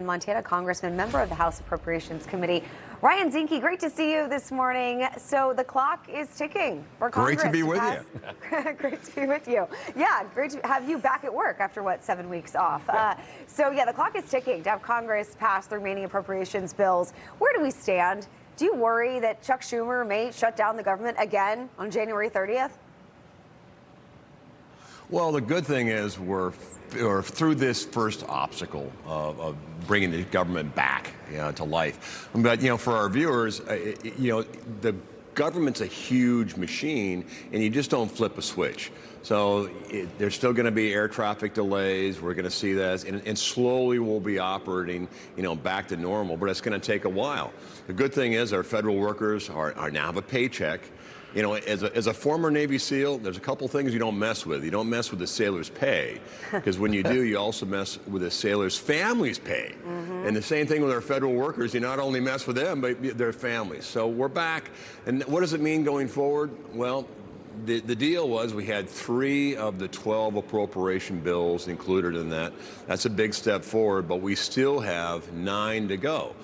Montana Congressman, member of the House Appropriations Committee. Ryan Zinke, great to see you this morning. So the clock is ticking for Congress. Great to be with you. Great to be with you. Yeah, great to have you back at work after, 7 weeks off. So the clock is ticking to have Congress pass the remaining appropriations bills. Where do we stand? Do you worry that Chuck Schumer may shut down the government again on January 30th? Well, the good thing is we're through this first obstacle of bringing the government back to life. But, for our viewers, the government's a huge machine, and you just don't flip a switch. So there's still going to be air traffic delays. We're going to see that, and slowly we'll be operating, back to normal. But it's going to take a while. The good thing is our federal workers are now have a paycheck. As a former Navy SEAL, there's a couple things you don't mess with. You don't mess with the sailor's pay, because when you do, you also mess with the sailor's family's pay. And the same thing with our federal workers. You not only mess with them, but their families. So we're back. And what does it mean going forward? Well, the deal was we had 3 of the 12 appropriation bills included in that. That's a big step forward, but we still have 9 to go.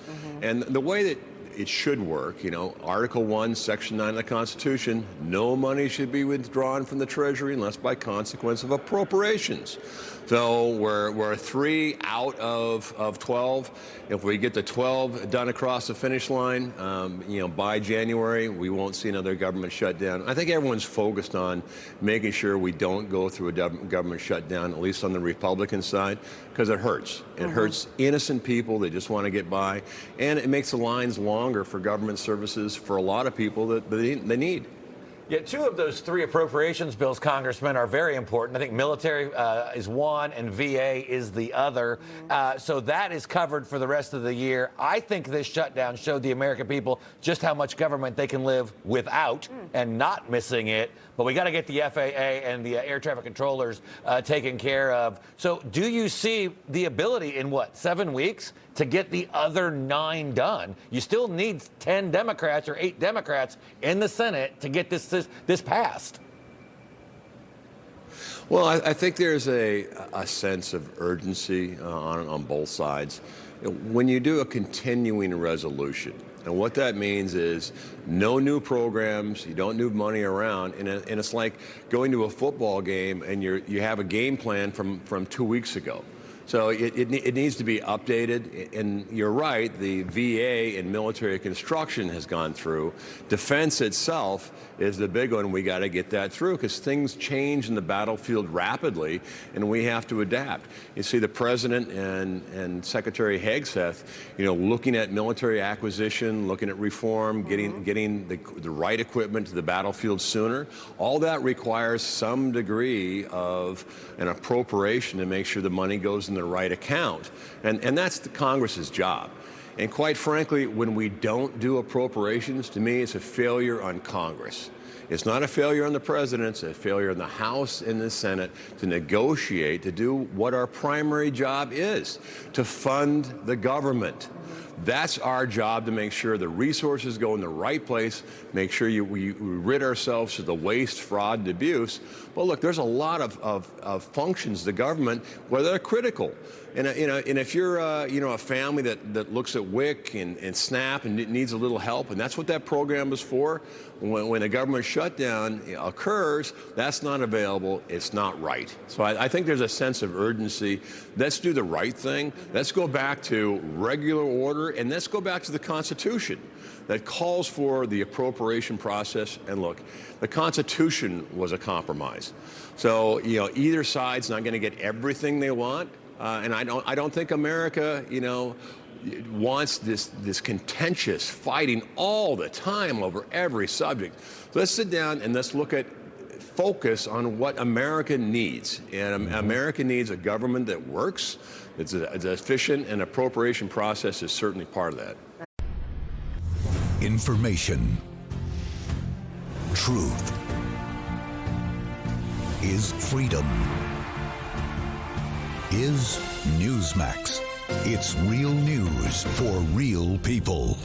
And the way that it should work, Article 1, Section 9 of the Constitution, no money should be withdrawn from the Treasury unless by consequence of appropriations. So we're 3 out of 12. If we get the 12 done across the finish line, by January, we won't see another government shutdown. I think everyone's focused on making sure we don't go through a government shutdown, at least on the Republican side, because it hurts. It hurts innocent people. They just want to get by, and it makes the lines longer for government services for a lot of people that they need. Yeah, 2 of those 3 appropriations bills, Congressman, are very important. I think military is one and VA is the other. So that is covered for the rest of the year. I think this shutdown showed the American people just how much government they can live without and not missing it. But we got to get the FAA and the air traffic controllers taken care of. So do you see the ability in, 7 weeks to get the other 9 done? You still need 10 Democrats or 8 Democrats in the Senate to get this passed. Well, I think there's a sense of urgency on both sides. When you do a continuing resolution, and what that means is no new programs, you don't move money around, and it's like going to a football game and you have a game plan from 2 weeks ago. So it needs to be updated, and you're right, the VA and military construction has gone through. Defense itself is the big one. We got to get that through, because things change in the battlefield rapidly, and we have to adapt. You see the President and Secretary Hegseth, looking at military acquisition, looking at reform, getting the right equipment to the battlefield sooner. All that requires some degree of an appropriation to make sure the money goes in the right account. And that's the Congress's job. And quite frankly, when we don't do appropriations, to me, it's a failure on Congress. It's not a failure on the President, it's a failure in the House and the Senate to negotiate, to do what our primary job is, to fund the government. That's our job, to make sure the resources go in the right place, make sure we rid ourselves of the waste, fraud, and abuse. But look, there's a lot of functions of the government where they're critical. And if you're a family that looks at WIC and SNAP and needs a little help, and that's what that program is for, when a government shutdown occurs, that's not available. It's not right. So I think there's a sense of urgency. Let's do the right thing. Let's go back to regular order, and let's go back to the Constitution that calls for the appropriation process. And look, the Constitution was a compromise. So either side's not going to get everything they want. And I don't think America, wants this contentious fighting all the time over every subject. So let's sit down and let's focus on what America needs. And America needs a government that works. It's efficient, and appropriation process is certainly part of that. Information. Truth is freedom. Is Newsmax. It's real news for real people.